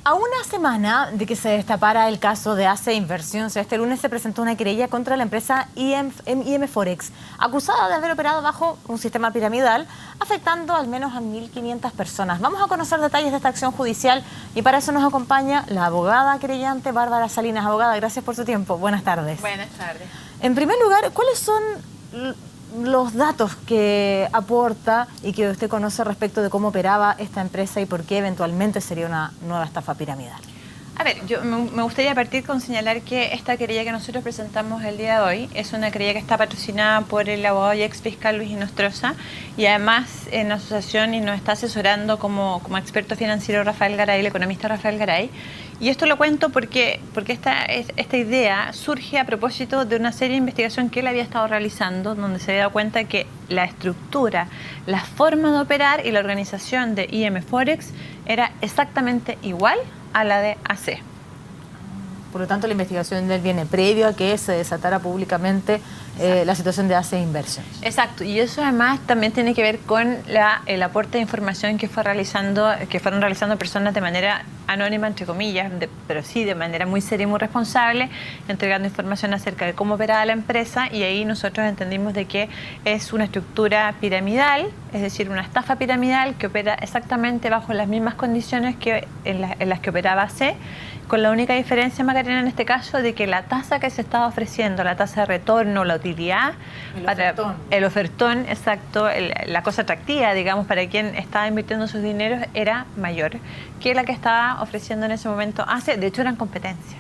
A una semana de que se destapara el caso de ACE Inversions, este lunes se presentó una querella contra la empresa IM Forex, acusada de haber operado bajo un sistema piramidal, afectando al menos a 1.500 personas. Vamos a conocer detalles de esta acción judicial y para eso nos acompaña la abogada querellante Bárbara Salinas. Abogada, gracias por su tiempo. Buenas tardes. Buenas tardes. En primer lugar, ¿cuáles son los datos que aporta y que usted conoce respecto de cómo operaba esta empresa y por qué eventualmente sería una nueva estafa piramidal? A ver, yo me gustaría partir con señalar que esta querella que nosotros presentamos el día de hoy es una querella que está patrocinada por el abogado y ex fiscal Luis Inostroza y además en asociación y nos está asesorando como experto financiero Rafael Garay, el economista Rafael Garay. Y esto lo cuento porque esta idea surge a propósito de una serie de investigación que él había estado realizando, donde se había dado cuenta que la estructura, la forma de operar y la organización de IM Forex era exactamente igual a la de AC. Por lo tanto, la investigación de él viene previo a que se desatara públicamente la situación de ACE Inversions. Exacto, y eso además también tiene que ver con el aporte de información que fueron realizando personas de manera anónima, entre comillas, pero sí de manera muy seria y muy responsable, entregando información acerca de cómo operaba la empresa, y ahí nosotros entendimos de que es una estructura piramidal, es decir, una estafa piramidal que opera exactamente bajo las mismas condiciones que en las que operaba AC, con la única diferencia, Macarena, en este caso, de que la tasa que se estaba ofreciendo, la tasa de retorno, la utilidad, el ofertón, exacto, la cosa atractiva, digamos, para quien estaba invirtiendo sus dineros era mayor que la que estaba ofreciendo en ese momento ACE. De hecho, eran competencia.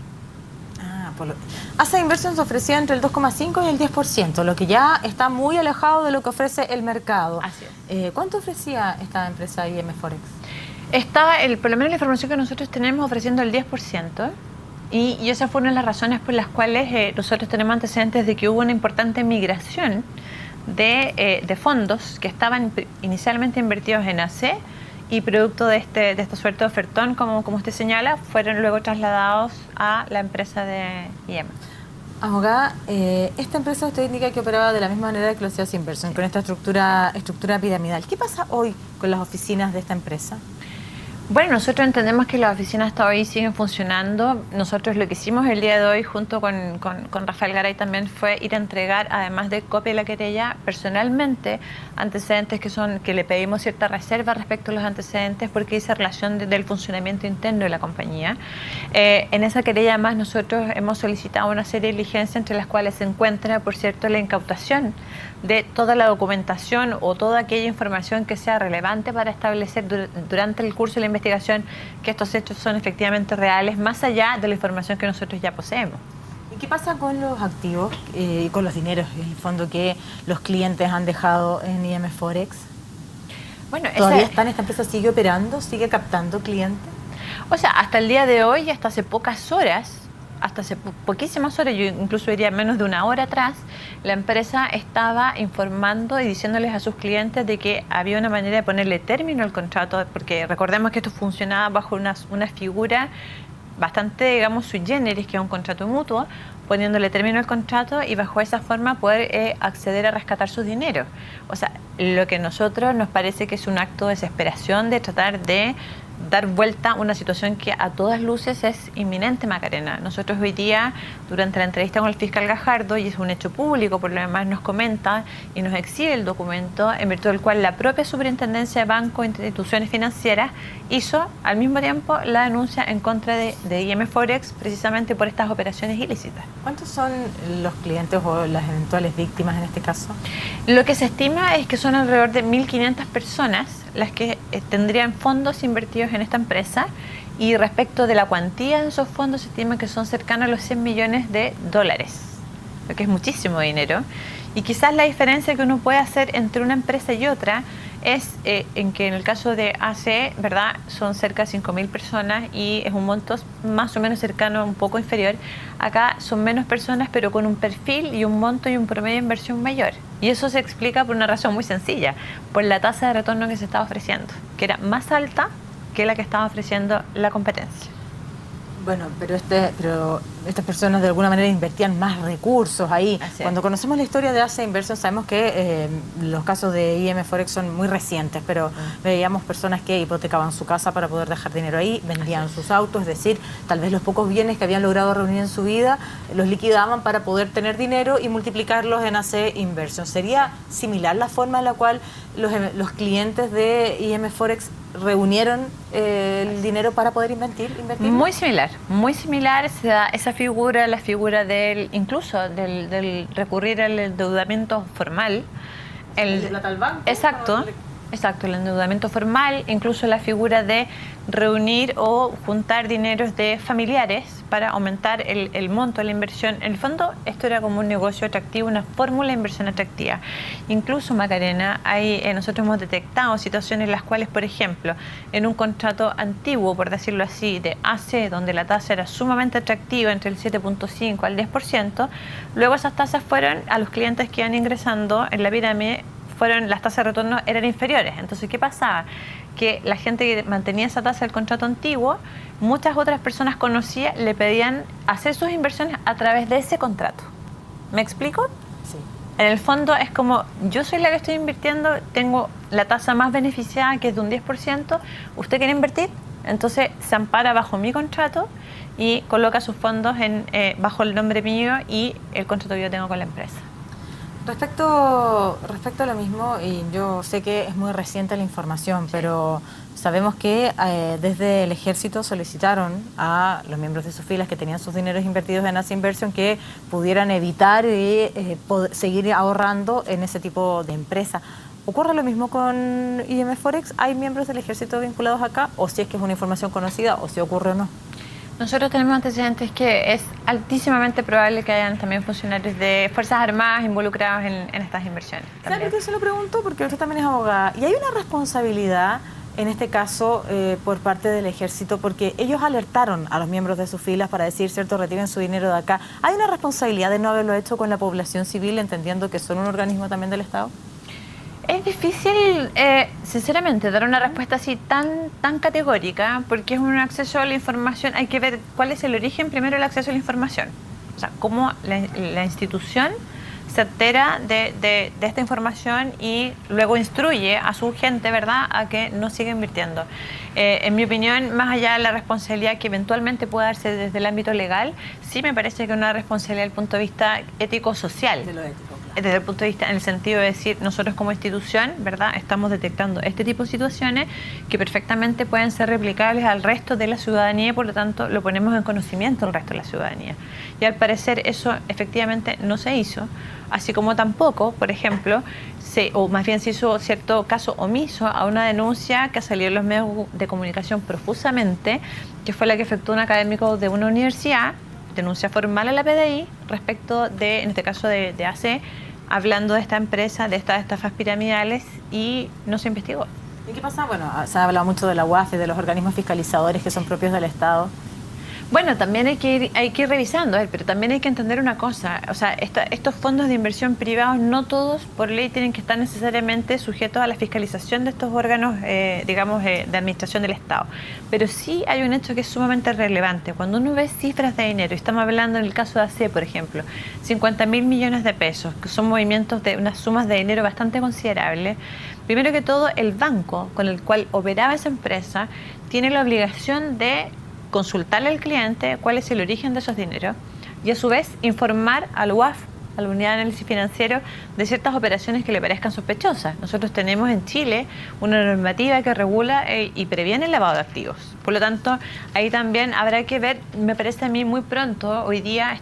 ACE Inversions ofrecía entre el 2,5 y el 10%, lo que ya está muy alejado de lo que ofrece el mercado. Así es. ¿Cuánto ofrecía esta empresa IM Forex? Estaba, por lo menos la información que nosotros tenemos, ofreciendo el 10%. Y esa fue una de las razones por las cuales nosotros tenemos antecedentes de que hubo una importante migración de fondos que estaban inicialmente invertidos en AC y producto de esta suerte de ofertón, como usted señala, fueron luego trasladados a la empresa de IM. Abogada, esta empresa usted indica que operaba de la misma manera que lo hacía ACE Inversions, con esta estructura piramidal. ¿Qué pasa hoy con las oficinas de esta empresa? Bueno, nosotros entendemos que las oficinas hasta hoy siguen funcionando. Nosotros lo que hicimos el día de hoy junto con Rafael Garay también fue ir a entregar, además de copia de la querella, personalmente antecedentes que le pedimos cierta reserva respecto a los antecedentes porque dice relación del funcionamiento interno de la compañía. En esa querella además nosotros hemos solicitado una serie de diligencias entre las cuales se encuentra, por cierto, la incautación de toda la documentación o toda aquella información que sea relevante para establecer durante el curso de la investigación que estos hechos son efectivamente reales, más allá de la información que nosotros ya poseemos. ¿Y qué pasa con los activos y con los dineros, en el fondo, que los clientes han dejado en IM Forex? Bueno, ¿Todavía esta empresa sigue operando, sigue captando clientes? O sea, hasta el día de hoy, hasta hace pocas horas, hasta hace poquísimas horas, yo incluso diría menos de una hora atrás, la empresa estaba informando y diciéndoles a sus clientes de que había una manera de ponerle término al contrato, porque recordemos que esto funcionaba bajo una figura bastante, digamos, sui generis, que es un contrato mutuo, poniéndole término al contrato y bajo esa forma poder acceder a rescatar sus dineros. O sea, lo que a nosotros nos parece que es un acto de desesperación de tratar de dar vuelta a una situación que a todas luces es inminente, Macarena. Nosotros hoy día, durante la entrevista con el fiscal Gajardo, y es un hecho público, por lo demás nos comenta y nos exhibe el documento en virtud del cual la propia Superintendencia de Bancos e Instituciones Financieras hizo al mismo tiempo la denuncia en contra de IM Forex precisamente por estas operaciones ilícitas. ¿Cuántos son los clientes o las eventuales víctimas en este caso? Lo que se estima es que son alrededor de 1.500 personas las que tendrían fondos invertidos en esta empresa, y respecto de la cuantía de esos fondos se estima que son cercanos a los 100 millones de dólares, lo que es muchísimo dinero. Y quizás la diferencia que uno puede hacer entre una empresa y otra es en que en el caso de ACE, ¿verdad?, son cerca de 5.000 personas y es un monto más o menos cercano, un poco inferior. Acá son menos personas, pero con un perfil y un monto y un promedio de inversión mayor. Y eso se explica por una razón muy sencilla, por la tasa de retorno que se estaba ofreciendo, que era más alta que la que estaba ofreciendo la competencia. Bueno, pero estas personas de alguna manera invertían más recursos ahí. Cuando conocemos la historia de ACE Inversion sabemos que los casos de IM Forex son muy recientes, pero veíamos personas que hipotecaban su casa para poder dejar dinero ahí, vendían sus autos, es decir, tal vez los pocos bienes que habían logrado reunir en su vida los liquidaban para poder tener dinero y multiplicarlos en ACE Inversion. ¿Sería similar la forma en la cual los clientes de IM Forex reunieron el dinero para poder invertir? Muy similar se da esa figura, la figura incluso del recurrir al endeudamiento formal. ¿El de plata al banco? Exacto, el endeudamiento formal, incluso la figura de reunir o juntar dineros de familiares para aumentar el monto de la inversión. En el fondo, esto era como un negocio atractivo, una fórmula de inversión atractiva. Incluso, Macarena, nosotros hemos detectado situaciones en las cuales, por ejemplo, en un contrato antiguo, por decirlo así, de AC, donde la tasa era sumamente atractiva, entre el 7.5 al 10%, luego esas tasas fueron a los clientes que iban ingresando en la pirámide, las tasas de retorno eran inferiores. Entonces, ¿qué pasaba? Que la gente que mantenía esa tasa del contrato antiguo, muchas otras personas conocidas le pedían hacer sus inversiones a través de ese contrato. ¿Me explico? Sí. En el fondo es como, yo soy la que estoy invirtiendo, tengo la tasa más beneficiada, que es de un 10%, ¿usted quiere invertir? Entonces se ampara bajo mi contrato y coloca sus fondos bajo el nombre mío y el contrato que yo tengo con la empresa. Respecto a lo mismo, y yo sé que es muy reciente la información, pero sabemos que desde el Ejército solicitaron a los miembros de sus filas que tenían sus dineros invertidos en ACE Inversion que pudieran evitar seguir ahorrando en ese tipo de empresa. ¿Ocurre lo mismo con IM Forex? ¿Hay miembros del Ejército vinculados acá? ¿O si es que es una información conocida o si ocurre o no? Nosotros tenemos antecedentes que es altísimamente probable que hayan también funcionarios de Fuerzas Armadas involucrados en estas inversiones. ¿Sabe por qué se lo pregunto? Porque usted también es abogada. ¿Y hay una responsabilidad, en este caso, por parte del Ejército? Porque ellos alertaron a los miembros de sus filas para decir, cierto, retiren su dinero de acá. ¿Hay una responsabilidad de no haberlo hecho con la población civil, entendiendo que son un organismo también del Estado? Es difícil, sinceramente, dar una respuesta así tan categórica, porque es un acceso a la información. Hay que ver cuál es el origen primero del acceso a la información. O sea, cómo la institución se entera de esta información y luego instruye a su gente, ¿verdad?, a que no siga invirtiendo. En mi opinión, más allá de la responsabilidad que eventualmente pueda darse desde el ámbito legal, sí me parece que una responsabilidad desde el punto de vista ético-social. De lo ético. Desde el punto de vista, en el sentido de decir, nosotros como institución, ¿verdad?, estamos detectando este tipo de situaciones que perfectamente pueden ser replicables al resto de la ciudadanía y por lo tanto lo ponemos en conocimiento al resto de la ciudadanía. Y al parecer eso efectivamente no se hizo, así como tampoco, por ejemplo, o más bien se hizo cierto caso omiso a una denuncia que salió en los medios de comunicación profusamente, que fue la que efectuó un académico de una universidad, denuncia formal a la PDI respecto de, en este caso de AC, hablando de esta empresa, de estas estafas piramidales, y no se investigó. ¿Y qué pasa? Bueno, se ha hablado mucho de la UAF y de los organismos fiscalizadores que son propios del Estado. Bueno, también hay que ir revisando, pero también hay que entender una cosa. O sea, estos fondos de inversión privados no todos por ley tienen que estar necesariamente sujetos a la fiscalización de estos órganos, digamos, de administración del Estado. Pero sí hay un hecho que es sumamente relevante. Cuando uno ve cifras de dinero, y estamos hablando en el caso de AC, por ejemplo, 50.000 millones de pesos, que son movimientos de unas sumas de dinero bastante considerables. Primero que todo, el banco con el cual operaba esa empresa tiene la obligación de consultarle al cliente cuál es el origen de esos dineros y a su vez informar al UAF, a la Unidad de Análisis Financiero, de ciertas operaciones que le parezcan sospechosas. Nosotros tenemos en Chile una normativa que regula y previene el lavado de activos. Por lo tanto, ahí también habrá que ver, me parece a mí muy pronto hoy día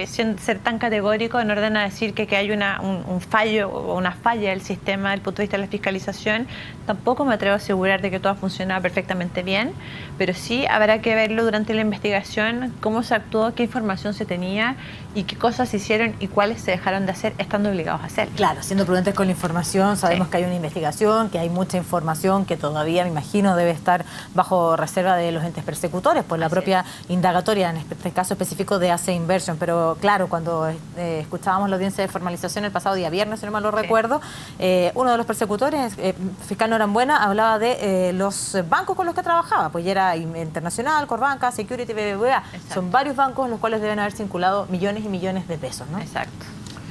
ser tan categórico en orden a decir que hay un fallo o una falla del sistema desde el punto de vista de la fiscalización. Tampoco me atrevo a asegurar de que todo ha funcionado perfectamente bien, pero sí habrá que verlo durante la investigación, cómo se actuó, qué información se tenía y qué cosas se hicieron y cuál cuales se dejaron de hacer estando obligados a hacerlo. Claro, siendo prudentes con la información, sabemos que hay una investigación, que hay mucha información que todavía, me imagino, debe estar bajo reserva de los entes persecutores por la propia indagatoria, en este caso específico de AC Inversion. Pero claro, cuando escuchábamos la audiencia de formalización el pasado día viernes, si no mal lo recuerdo, uno de los persecutores, fiscal Norambuena, hablaba de los bancos con los que trabajaba, pues ya era Internacional, Corbanca, Security, BBVA. Exacto. Son varios bancos los cuales deben haber circulado millones y millones de pesos, ¿no? Exacto.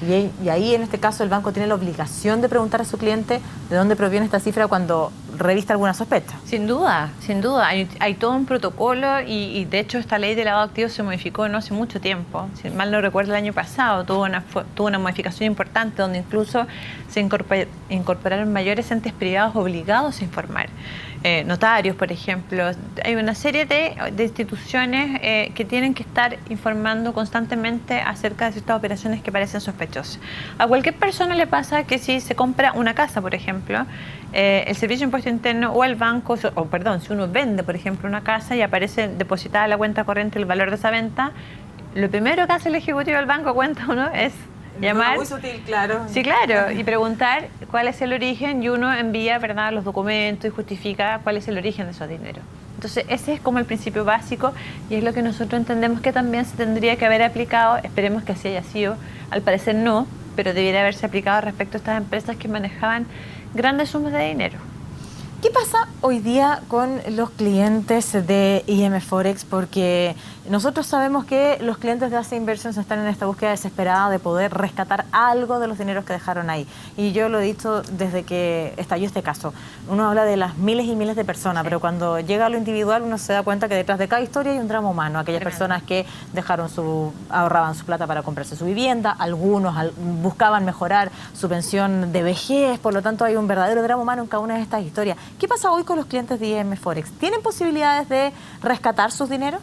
Y ahí, en este caso, el banco tiene la obligación de preguntar a su cliente de dónde proviene esta cifra cuando revista alguna sospecha. Sin duda, sin duda. Hay todo un protocolo y de hecho esta ley de lavado activo se modificó no hace mucho tiempo. Si mal no recuerdo, el año pasado tuvo una modificación importante donde incluso se incorporaron mayores entes privados obligados a informar. Notarios, por ejemplo. Hay una serie de instituciones que tienen que estar informando constantemente acerca de ciertas operaciones que parecen sospechosas. A cualquier persona le pasa que si se compra una casa, por ejemplo, el Servicio de Impuesto Interno o el banco, si uno vende, por ejemplo, una casa y aparece depositada en la cuenta corriente el valor de esa venta, lo primero que hace el ejecutivo del banco, cuenta uno, es llamar. Muy sutil, claro. Sí, claro, y preguntar cuál es el origen y uno envía, ¿verdad?, los documentos y justifica cuál es el origen de esos dineros. Entonces, ese es como el principio básico y es lo que nosotros entendemos que también se tendría que haber aplicado. Esperemos que así haya sido. Al parecer no, pero debiera haberse aplicado respecto a estas empresas que manejaban grandes sumas de dinero. ¿Qué pasa hoy día con los clientes de IM Forex? Porque nosotros sabemos que los clientes de AC Inversions están en esta búsqueda desesperada de poder rescatar algo de los dineros que dejaron ahí. Y yo lo he dicho desde que estalló este caso. Uno habla de las miles y miles de personas, pero cuando llega a lo individual uno se da cuenta que detrás de cada historia hay un drama humano. Aquellas personas que ahorraban su plata para comprarse su vivienda, algunos buscaban mejorar su pensión de vejez, por lo tanto hay un verdadero drama humano en cada una de estas historias. ¿Qué pasa hoy con los clientes de IM Forex? ¿Tienen posibilidades de rescatar sus dineros?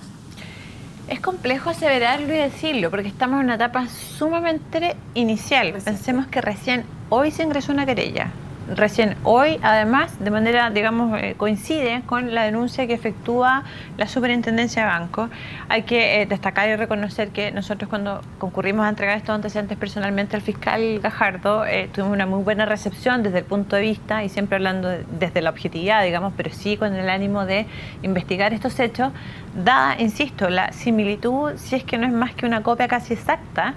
Es complejo aseverarlo y decirlo, porque estamos en una etapa sumamente inicial. Pensemos que recién hoy se ingresó una querella. Recién hoy, además, de manera, digamos, coincide con la denuncia que efectúa la Superintendencia de Banco. Hay que destacar y reconocer que nosotros cuando concurrimos a entregar estos antecedentes personalmente al fiscal Gajardo, tuvimos una muy buena recepción desde el punto de vista, y siempre hablando desde la objetividad, digamos, pero sí con el ánimo de investigar estos hechos, dada, insisto, la similitud, si es que no es más que una copia casi exacta,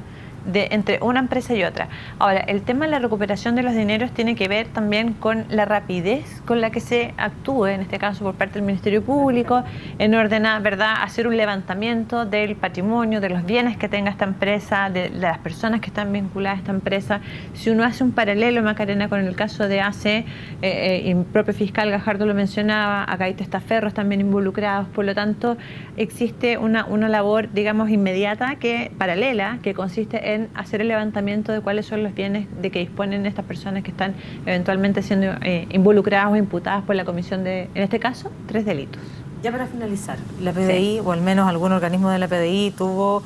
entre una empresa y otra. Ahora, el tema de la recuperación de los dineros tiene que ver también con la rapidez con la que se actúe, en este caso por parte del Ministerio Público, en orden a, ¿verdad?, hacer un levantamiento del patrimonio, de los bienes que tenga esta empresa, de las personas que están vinculadas a esta empresa. Si uno hace un paralelo, Macarena, con el caso de ACE, el propio fiscal Gajardo lo mencionaba, acá hay testaferros también involucrados, por lo tanto, existe una labor, digamos, inmediata, paralela, que consiste en hacer el levantamiento de cuáles son los bienes de que disponen estas personas que están eventualmente siendo involucradas o imputadas por la comisión de, en este caso, 3 delitos. Ya para finalizar, la PDI, o al menos algún organismo de la PDI, tuvo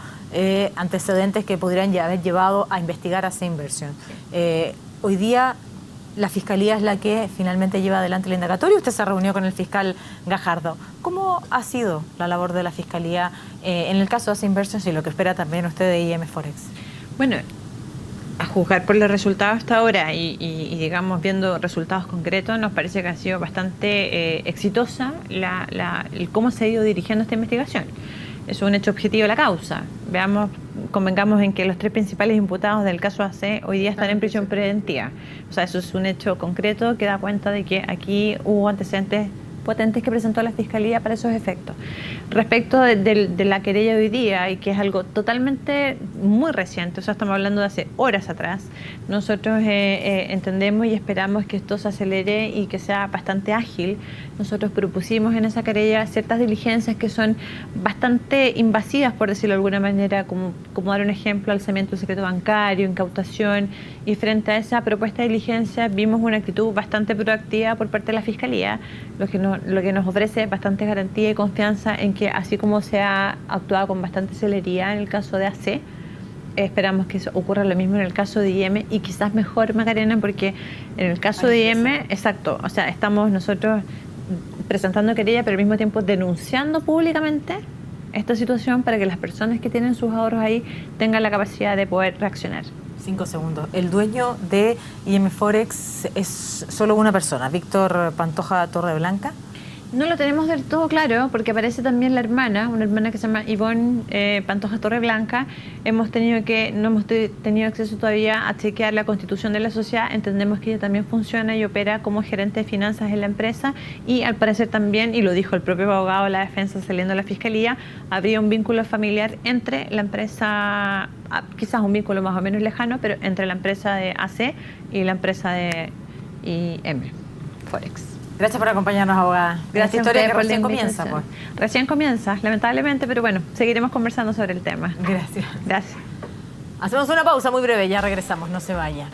antecedentes que podrían haber llevado a investigar a AC Inversion. Hoy día la Fiscalía es la que finalmente lleva adelante el indagatorio. Usted se reunió con el fiscal Gajardo. ¿Cómo ha sido la labor de la Fiscalía en el caso de AC Inversion y lo que espera también usted de IM Forex? Bueno, a juzgar por los resultados hasta ahora y digamos, viendo resultados concretos, nos parece que ha sido bastante exitosa el cómo se ha ido dirigiendo esta investigación. Es un hecho objetivo la causa. Convengamos en que los 3 principales imputados del caso AC hoy día están en prisión preventiva. O sea, eso es un hecho concreto que da cuenta de que aquí hubo antecedentes potentes que presentó la Fiscalía para esos efectos. Respecto de la querella de hoy día, y que es algo totalmente muy reciente, o sea, estamos hablando de hace horas atrás, nosotros entendemos y esperamos que esto se acelere y que sea bastante ágil. Nosotros propusimos en esa querella ciertas diligencias que son bastante invasivas, por decirlo de alguna manera, como dar un ejemplo, alzamiento del secreto bancario, incautación, y frente a esa propuesta de diligencia vimos una actitud bastante proactiva por parte de la Fiscalía, lo que nos ofrece bastante garantía y confianza en que así como se ha actuado con bastante celeridad en el caso de AC, esperamos que ocurra lo mismo en el caso de IM y quizás mejor, Macarena, porque en el caso de IM, exacto, o sea, estamos nosotros presentando querella, pero al mismo tiempo denunciando públicamente esta situación para que las personas que tienen sus ahorros ahí tengan la capacidad de poder reaccionar. 5 segundos. El dueño de IM Forex es solo una persona, Víctor Pantoja Torreblanca. No lo tenemos del todo claro porque aparece también la hermana, una hermana que se llama Ivonne Pantoja Torreblanca. No hemos tenido acceso todavía a chequear la constitución de la sociedad. Entendemos que ella también funciona y opera como gerente de finanzas en la empresa y al parecer también, y lo dijo el propio abogado de la defensa saliendo de la fiscalía, habría un vínculo familiar entre la empresa, quizás un vínculo más o menos lejano, pero entre la empresa de AC y la empresa de IM Forex. Gracias por acompañarnos, abogada. Gracias. Esta historia que por la recién comienza, invitación. pues. Recién comienza, lamentablemente, pero bueno, seguiremos conversando sobre el tema. Gracias. Gracias. Hacemos una pausa muy breve, ya regresamos, no se vaya.